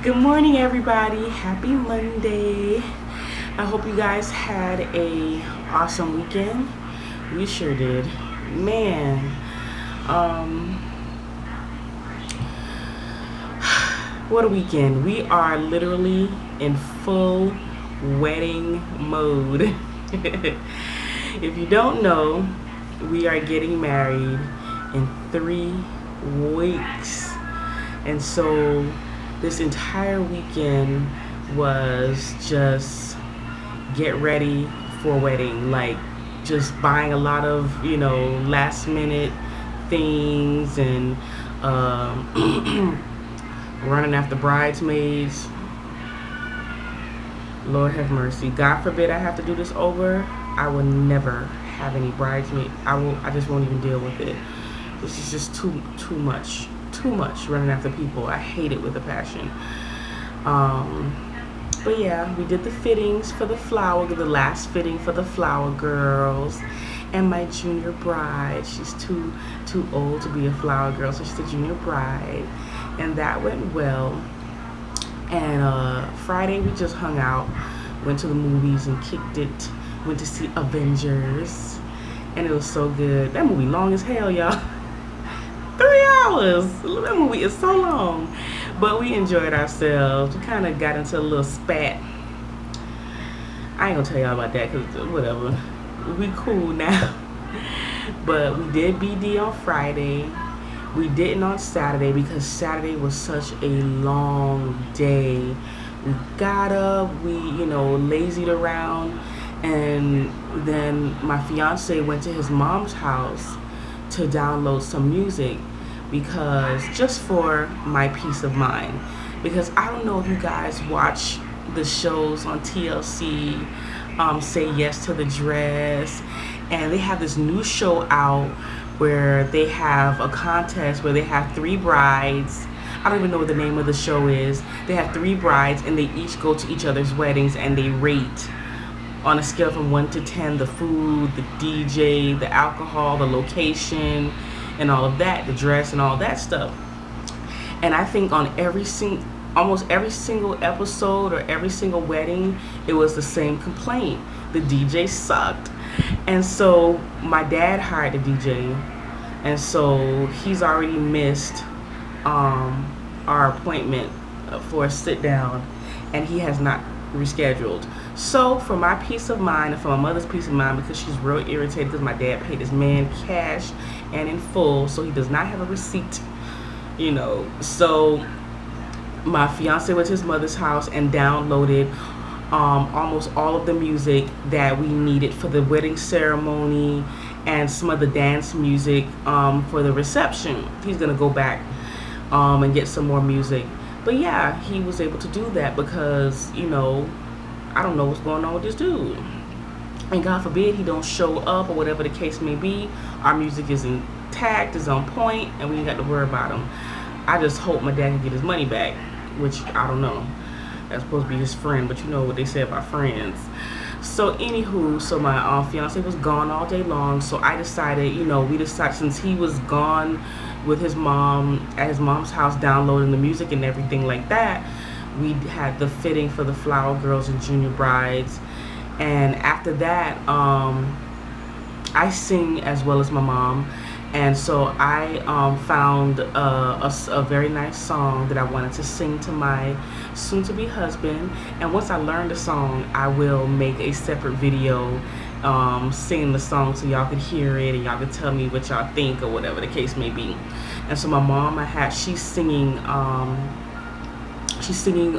Good morning, everybody. Happy Monday. I hope you guys had a awesome weekend. We sure did. Man, um, what a weekend. We are literally in full wedding mode. If you don't know, we are getting married in 3 weeks. And so this entire weekend was just get ready for a wedding, like just buying a lot of last minute things and running after bridesmaids. Lord have mercy. God forbid I have to do this over. I will never have any bridesmaids. I just won't even deal with it. This is just too much. Too much running after people. I hate it with a passion. But yeah, we did the fittings for the last fitting for the flower girls, and my junior bride. She's too old to be a flower girl, so she's a junior bride, and that went well. And Friday we just hung out, went to the movies and kicked it. Went to see Avengers, and it was so good. That movie long as hell, y'all. 3 hours. That movie is so long, but we enjoyed ourselves. We kind of got into a little spat. I ain't gonna tell y'all about that because whatever. We cool now. But we did BD on Friday. We didn't on Saturday because Saturday was such a long day. We got up, we lazied around, and then my fiance went to his mom's house to download some music, because just for my peace of mind, because I don't know if you guys watch the shows on TLC, Say Yes to the Dress, and they have this new show out where they have a contest where they have 3 brides. I don't even know what the name of the show is. They have 3 brides and they each go to each other's weddings and they rate on a scale from 1 to 10, the food, the DJ, the alcohol, the location, and all of that, the dress and all that stuff. And I think on almost every single episode or every single wedding, it was the same complaint. The DJ sucked. And so my dad hired a DJ, and so he's already missed our appointment for a sit down, and he has not rescheduled. So for my peace of mind and for my mother's peace of mind, because she's real irritated because my dad paid his man cash and in full, so he does not have a receipt, so my fiance went to his mother's house and downloaded almost all of the music that we needed for the wedding ceremony and some of the dance music for the reception. He's gonna go back and get some more music. But yeah, he was able to do that because, I don't know what's going on with this dude. And God forbid he don't show up or whatever the case may be. Our music is intact, is on point, and we ain't got to worry about him. I just hope my dad can get his money back, which I don't know. That's supposed to be his friend, but you know what they say about friends. So anywho, so my fiance was gone all day long, so I decided, we decided since he was gone with his mom at his mom's house downloading the music and everything like that, we had the fitting for the flower girls and junior brides. And after that, I sing as well as my mom, and so I found a very nice song that I wanted to sing to my soon-to-be husband. And once I learn the song, I will make a separate video singing the song so y'all could hear it and y'all could tell me what y'all think or whatever the case may be. And so my mom, she's singing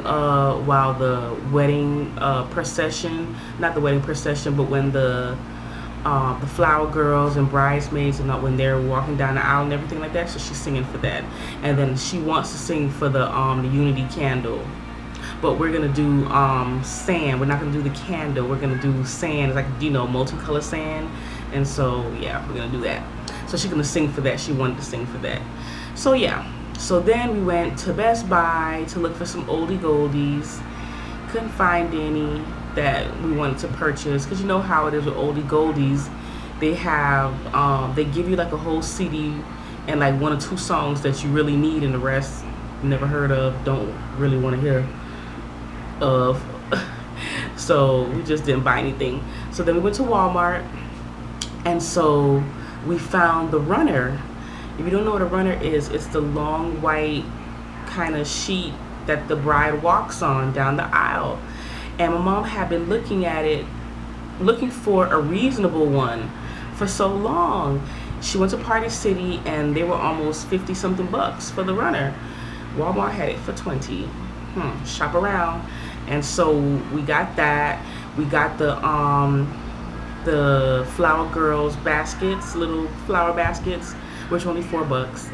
while the wedding procession, not the wedding procession, but when the flower girls and bridesmaids and when they're walking down the aisle and everything like that. So she's singing for that, and then she wants to sing for the unity candle. But we're gonna do sand. We're not gonna do the candle. We're gonna do sand. It's like multicolored sand, and so yeah, we're gonna do that. So she's gonna sing for that. She wanted to sing for that. So yeah. So then we went to Best Buy to look for some oldie goldies. Couldn't find any that we wanted to purchase, because you know how it is with oldie goldies. They have they give you like a whole CD and like 1 or 2 songs that you really need, and the rest never heard of, don't really want to hear of. So we just didn't buy anything. So then we went to Walmart, and so we found the runner. If you don't know what a runner is, it's the long white kind of sheet that the bride walks on down the aisle. And my mom had been looking at it, looking for a reasonable one for so long. She went to Party City and they were almost 50 something bucks for the runner. Walmart had it for 20. Shop around. And so we got that. We got the Flower Girls baskets, little flower baskets, which were only $4.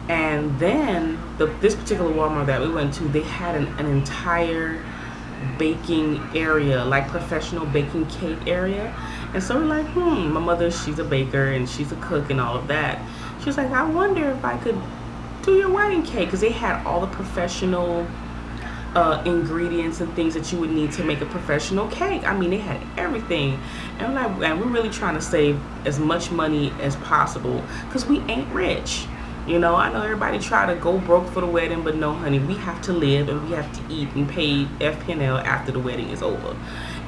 And then this particular Walmart that we went to, they had an entire baking area, like professional baking cake area. And so we're like, my mother, she's a baker and she's a cook and all of that. She was like, I wonder if I could do your wedding cake, because they had all the professional ingredients and things that you would need to make a professional cake. I mean, they had everything. And we're really trying to save as much money as possible, because we ain't rich. You know, I know everybody try to go broke for the wedding, but no, honey, we have to live and we have to eat and pay FP&L after the wedding is over.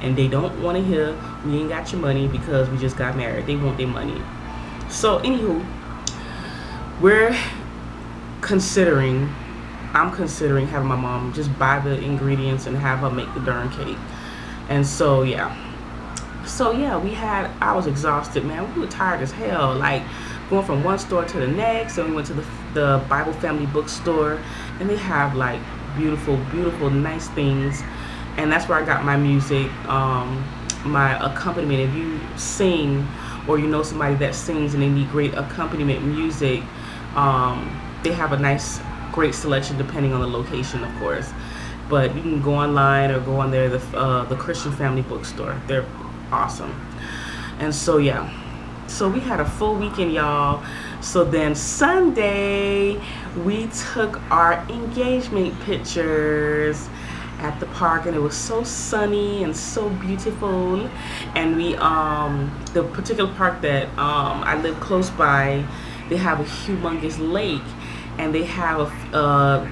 And they don't want to hear we ain't got your money because we just got married. They want their money. So anywho, I'm considering having my mom just buy the ingredients and have her make the darn cake. And so yeah, I was exhausted, man. We were tired as hell, like going from one store to the next. And we went to the Bible Family Bookstore, and they have like beautiful nice things. And that's where I got my music, my accompaniment. If you sing or you know somebody that sings and they need great accompaniment music, they have a nice great selection depending on the location, of course. But you can go online or go on there, the Christian Family Bookstore. They're awesome. And so yeah, so we had a full weekend, y'all. So then Sunday we took our engagement pictures at the park, and it was so sunny and so beautiful. And we the particular park that I live close by, they have a humongous lake, and they have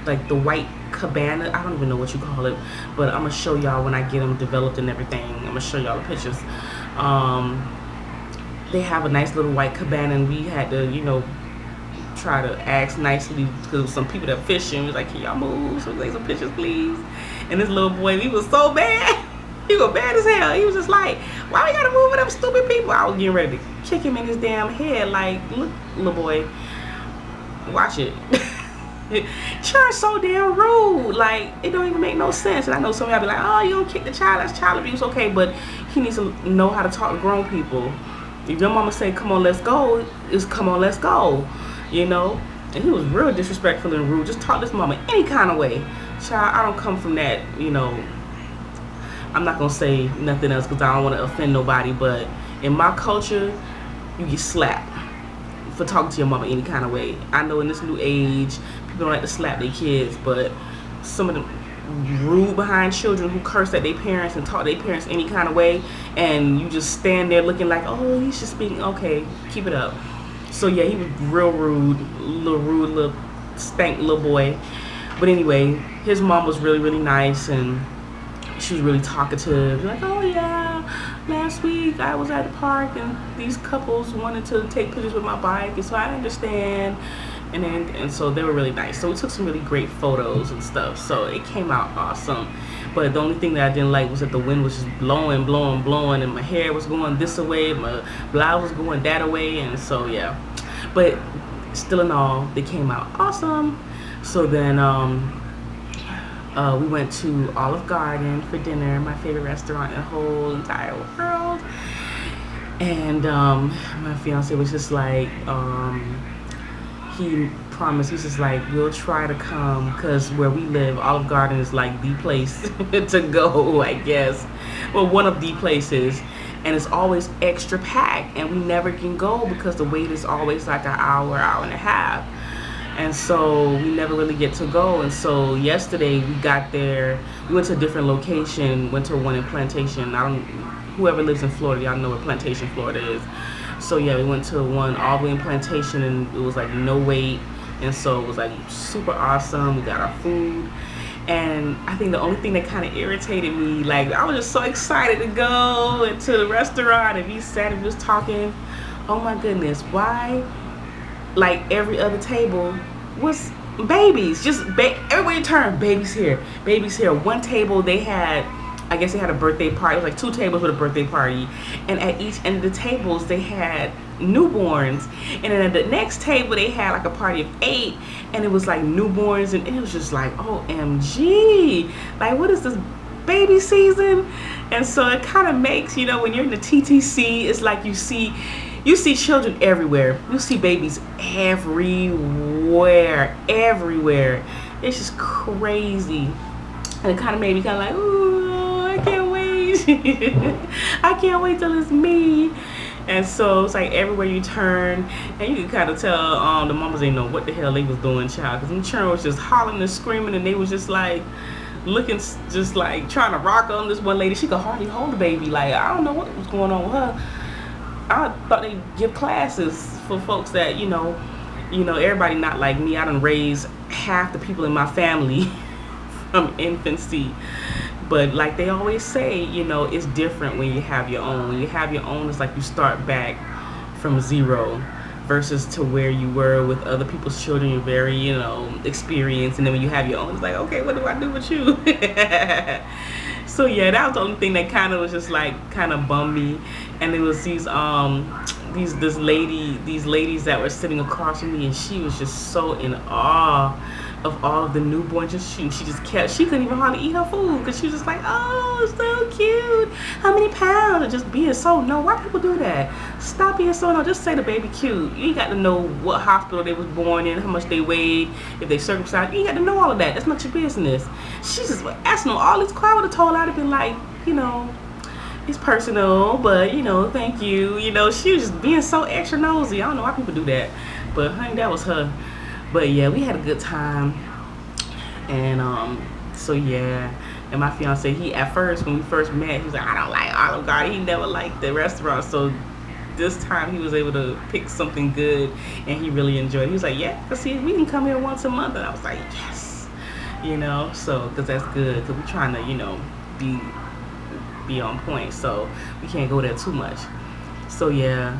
like the white cabana. I don't even know what you call it, but I'm gonna show y'all when I get them developed and everything. I'm gonna show y'all the pictures. They have a nice little white cabana, and we had to, you know, try to ask nicely, because some people that fishing was like, can y'all move? So take some pictures, please. And this little boy, he was so bad. He was bad as hell. He was just like, why we gotta move with them stupid people? I was getting ready to kick him in his damn head. Like, look, little boy, watch it. Church so damn rude. Like, it don't even make no sense. And I know some of y'all be like, oh, you don't kick the child, that's child abuse. Okay, but he needs to know how to talk to grown people. If your mama say, come on, let's go, it's come on, let's go, you know? And he was real disrespectful and rude. Just talk this mama any kind of way. Child, I don't come from that, you know. I'm not going to say nothing else because I don't want to offend nobody, but in my culture, you get slapped for talking to your mama any kind of way. I know in this new age, people don't like to slap their kids, but some of them rude behind children who curse at their parents and talk to their parents any kind of way, and you just stand there looking like, oh, he's just speaking. Okay, keep it up. So yeah, he was real rude, little stank little boy. But anyway, his mom was really nice, and she was really talkative. Like, oh yeah, last week I was at the park and these couples wanted to take pictures with my bike, and so I understand. And so they were really nice. So we took some really great photos and stuff. So it came out awesome. But the only thing that I didn't like was that the wind was just blowing, and my hair was going this away, my blouse was going that away, and so yeah. But still in all, they came out awesome. So then we went to Olive Garden for dinner, my favorite restaurant in the whole entire world. And my fiance was just like, he promised, he's just like, we'll try to come, because where we live, Olive Garden is like the place to go, I guess. Well, one of the places, and it's always extra packed, and we never can go because the wait is always like an hour and a half. And so we never really get to go. And so yesterday we got there, we went to a different location, went to one in Plantation. Whoever lives in Florida, y'all know where Plantation, Florida is. So yeah, we went to one all the way in Plantation, and it was like no wait. And so it was like super awesome. We got our food. And I think the only thing that kind of irritated me, like I was just so excited to go to the restaurant and we sat and was talking. Oh my goodness, why? Like every other table was babies, just everywhere you turn, babies here, babies here. One table they had, I guess they had a birthday party. It was like two tables with a birthday party, and at each end of the tables they had newborns, and then at the next table they had like a party of 8, and it was like newborns, and it was just like OMG, like what is this, baby season? And so it kind of makes, you know, when you're in the TTC, it's like you see children everywhere. You see babies everywhere. It's just crazy. And it kind of made me kind of like, ooh, I can't wait. I can't wait till it's me. And so it's like everywhere you turn, and you can kind of tell the mamas didn't know what the hell they was doing, child. Because them children was just hollering and screaming, and they was just like looking, just like trying to rock on. This one lady, she could hardly hold the baby. Like, I don't know what was going on with her. I thought they'd give classes for folks that, you know, everybody not like me. I done raised half the people in my family from infancy. But like they always say, you know, it's different when you have your own. When you have your own, it's like you start back from zero versus to where you were with other people's children. You're very, you know, experienced. And then when you have your own, it's like, okay, what do I do with you? So yeah, that was the only thing that kind of was just like kind of bummed me. And it was these ladies that were sitting across from me, and she was just so in awe of all of the newborns. She just kept, she couldn't even hardly eat her food because she was just like, oh, so cute, how many pounds, and just being so, no, why people do that? Stop being so, no, just say the baby cute. You ain't got to know what hospital they was born in, how much they weighed, if they circumcised. You ain't got to know all of that. That's not your business. She just asking all this crowd. I would have told her, I'd have been like, you know, it's personal, but you know, thank you. You know, she was just being so extra nosy. I don't know why people do that, but honey, that was her. But yeah, we had a good time. And so yeah, and my fiance, he at first, when we first met, he was like, I don't like Olive Garden. He never liked the restaurant. So this time he was able to pick something good, and he really enjoyed it. He was like, yeah, see, we can come here once a month. And I was like, yes, you know, so because that's good, because we're trying to, you know, be on point, so we can't go there too much. So yeah,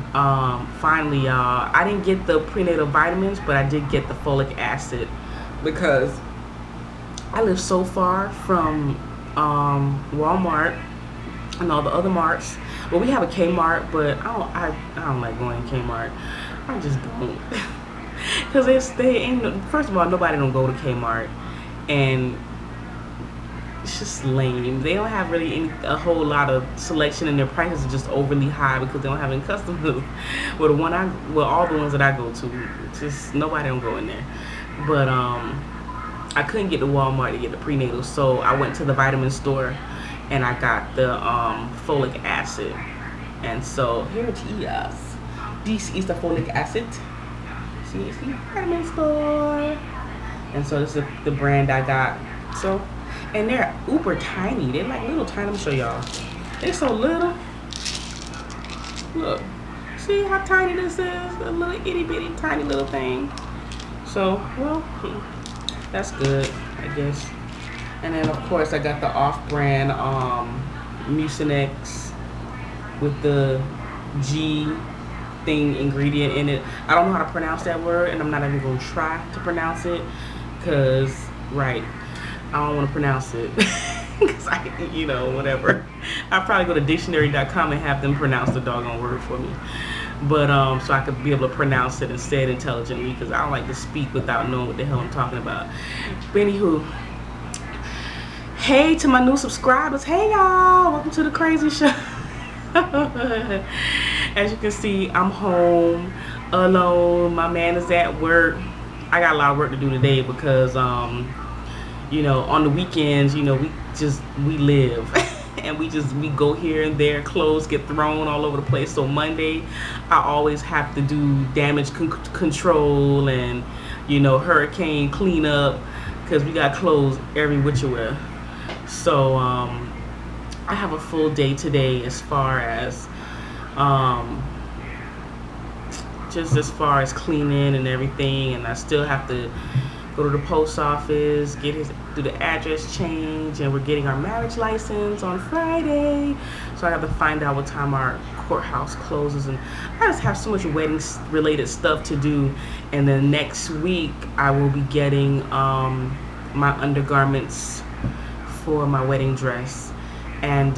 finally, y'all, I didn't get the prenatal vitamins, but I did get the folic acid because I live so far from Walmart and all the other marts. Well, we have a Kmart, but I don't like going to Kmart. I just don't, because they ain't, first of all, nobody don't go to Kmart, and it's just lame. They don't have really a whole lot of selection, and their prices are just overly high because they don't have any customers. Well, all the ones that I go to, just nobody don't go in there. But I couldn't get to Walmart to get the prenatal, so I went to the vitamin store and I got the folic acid. And so here it is. This is the folic acid. See, it's the vitamin store. And so this is the brand I got. So. And they're uber tiny. They're like little tiny. Let me show y'all. They're so little. Look. See how tiny this is? A little itty bitty tiny little thing. So, well, that's good, I guess. And then, of course, I got the off-brand Mucinex with the G thing ingredient in it. I don't know how to pronounce that word, and I'm not even going to try to pronounce it because, right, I don't want to pronounce it because you know, whatever. I'll probably go to dictionary.com and have them pronounce the doggone word for me. But so I could be able to pronounce it and say it intelligently, because I don't like to speak without knowing what the hell I'm talking about. But anywho, hey to my new subscribers. Hey y'all, welcome to the crazy show. As you can see, I'm home alone. My man is at work. I got a lot of work to do today because you know, on the weekends, you know, we live and we go here and there. Clothes get thrown all over the place. So Monday, I always have to do damage control and, you know, hurricane cleanup because we got clothes every which way. So I have a full day today as far as just as far as cleaning and everything, and I still have to go to the post office, do the address change, and we're getting our marriage license on Friday. So I have to find out what time our courthouse closes, and I just have so much wedding related stuff to do. And then next week I will be getting my undergarments for my wedding dress, and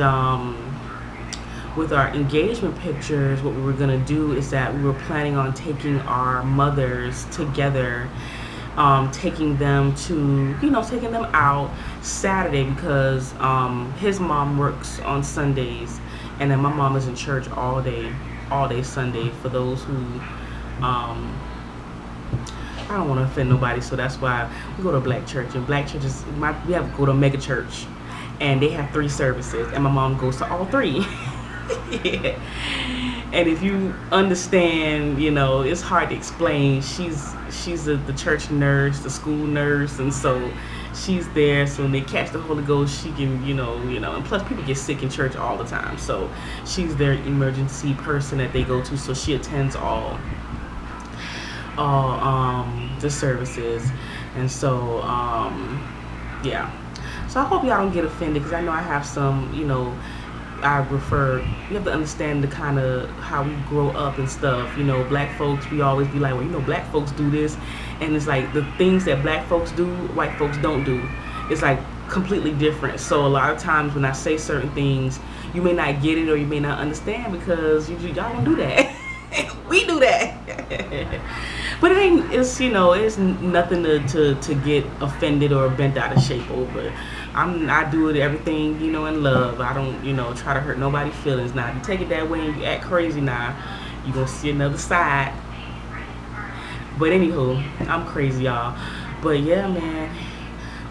with our engagement pictures, what we were gonna do is that we were planning on taking our mothers together, taking them out Saturday, because his mom works on Sundays, and then my mom is in church all day Sunday. For those who, I don't want to offend nobody, so that's why we go to a black church, and black churches, we have to go to a mega church, and they have 3 services, and my mom goes to all 3. Yeah. And if you understand, it's hard to explain. She's the church nurse, the school nurse, and so she's there. So when they catch the Holy Ghost, she can, and plus people get sick in church all the time. So she's their emergency person that they go to. So she attends all the services, and so yeah. So I hope y'all don't get offended, because I know I have some, you have to understand the kind of how we grow up and stuff. Black folks, we always be like, well, black folks do this, and it's like the things that black folks do, white folks don't do. It's like completely different. So a lot of times when I say certain things, you may not get it or you may not understand, because y'all don't do that. We do that. But it's nothing to get offended or bent out of shape over. I do it everything, in love. I don't, try to hurt nobody's feelings. Now, if you take it that way and you act crazy now, you're going to see another side. But anywho, I'm crazy, y'all. But yeah, man,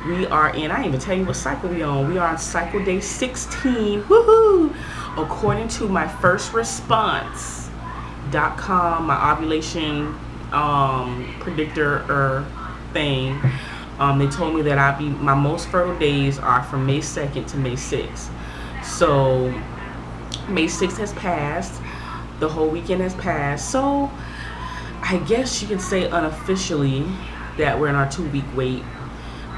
we are in, I didn't even tell you what cycle we on. We are on cycle day 16. Woohoo! According to my first response.com, my ovulation predictor thing, they told me that my most fertile days are from May 2nd to May 6th. So May 6th has passed. The whole weekend has passed. So I guess you can say unofficially that we're in our 2-week wait.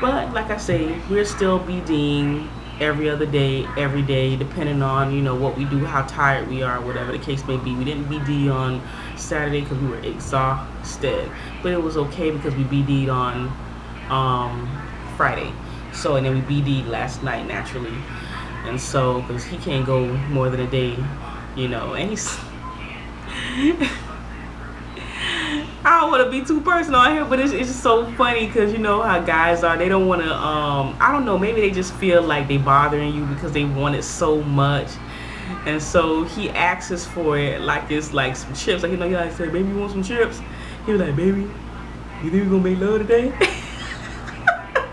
But like I say, we're still BDing every other day, every day, depending on, what we do, how tired we are, whatever the case may be. We didn't BD on Saturday because we were exhausted. But it was okay because we BD'd on Friday. So, and then we BD'd last night naturally. And so, because he can't go more than a day, and he's I don't want to be too personal out here, but it's just so funny because how guys are. They don't want to, I don't know, maybe they just feel like they bothering you because they want it so much. And so he asks for it like it's like some chips. Like, I said, baby, you want some chips? He was like, baby, you think we're going to make love today?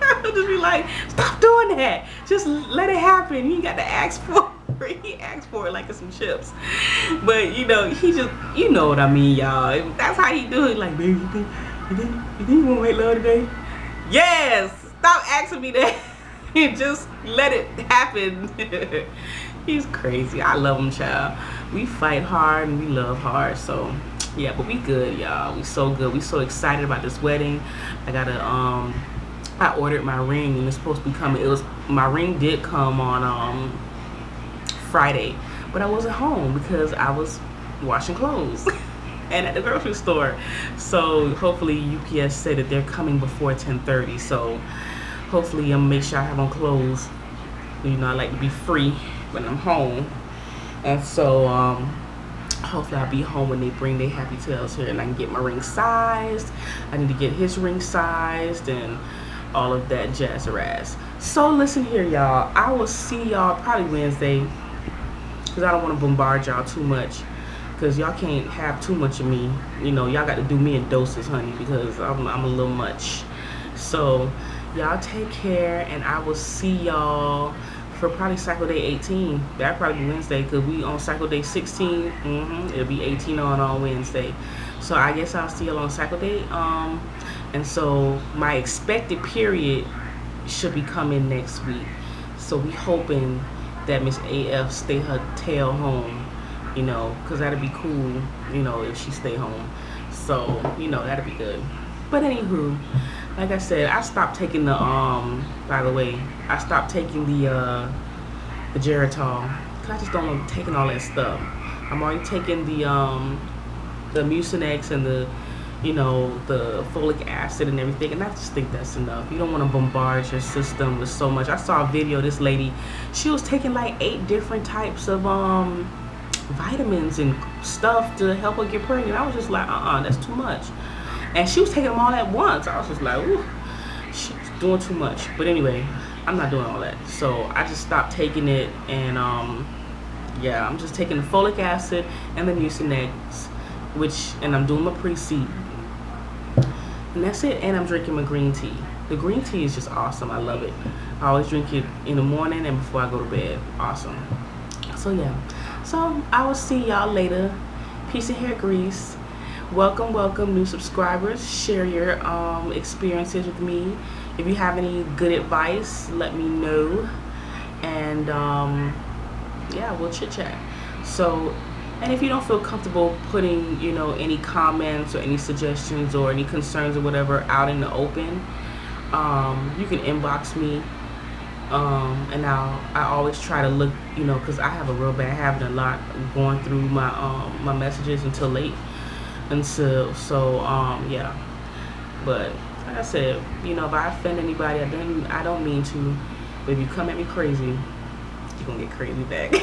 I'll just be like, stop doing that. Just let it happen. You ain't got to ask for it. He asked for it like it's some chips. But he just, what I mean, y'all. That's how he do it. Like, baby, you think you want to make love today? Yes. Stop asking me that. Just let it happen. He's crazy. I love him, child. We fight hard and we love hard. So yeah, but we good, y'all. We so good. We so excited about this wedding. I ordered my ring and it's supposed to be coming. My ring did come on Friday, but I wasn't home because I was washing clothes and at the grocery store. So hopefully UPS said that they're coming before 10:30. So hopefully I'm gonna make sure I have on clothes. I like to be free when I'm home, and so hopefully I'll be home when they bring their happy tails here and I can get my ring sized. I need to get his ring sized and all of that jazz. So listen here, y'all. I will see y'all probably Wednesday, because I don't want to bombard y'all too much, because y'all can't have too much of me. Y'all got to do me in doses, honey, because I'm a little much. So y'all take care, and I will see y'all for probably cycle day 18. That'll probably be Wednesday, because we on cycle day 16. It'll be 18 on Wednesday. So I guess I'll see y'all on cycle day. And so my expected period should be coming next week. So we hoping that Miss AF stay her tail home, because that'd be cool, if she stay home. So, that'd be good. But anywho, like I said, I stopped taking the by the way, I stopped taking the Geritol. Cause I just don't like taking all that stuff. I'm already taking the Mucinex and the folic acid and everything, and I just think that's enough. You don't want to bombard your system with so much. I saw a video of this lady, she was taking like 8 different types of vitamins and stuff to help her get pregnant. I was just like, that's too much. And she was taking them all at once. I was just like, ooh, she's doing too much. But anyway, I'm not doing all that. So I just stopped taking it, and yeah, I'm just taking the folic acid and the Mucinex, and I'm doing my pre-seed. And that's it. And I'm drinking my green tea. The green tea is just awesome. I love it. I always drink it in the morning and before I go to bed. Awesome. So yeah. So I will see y'all later. Peace and hair grease. Welcome new subscribers. Share your experiences with me. If you have any good advice, let me know. And yeah, we'll chit chat. So, and if you don't feel comfortable putting, any comments or any suggestions or any concerns or whatever out in the open, you can inbox me. And I always try to look, because I have a real bad habit of not going through my messages until late. And so yeah. But like I said, if I offend anybody, I don't mean to. But if you come at me crazy, you're gonna get crazy back.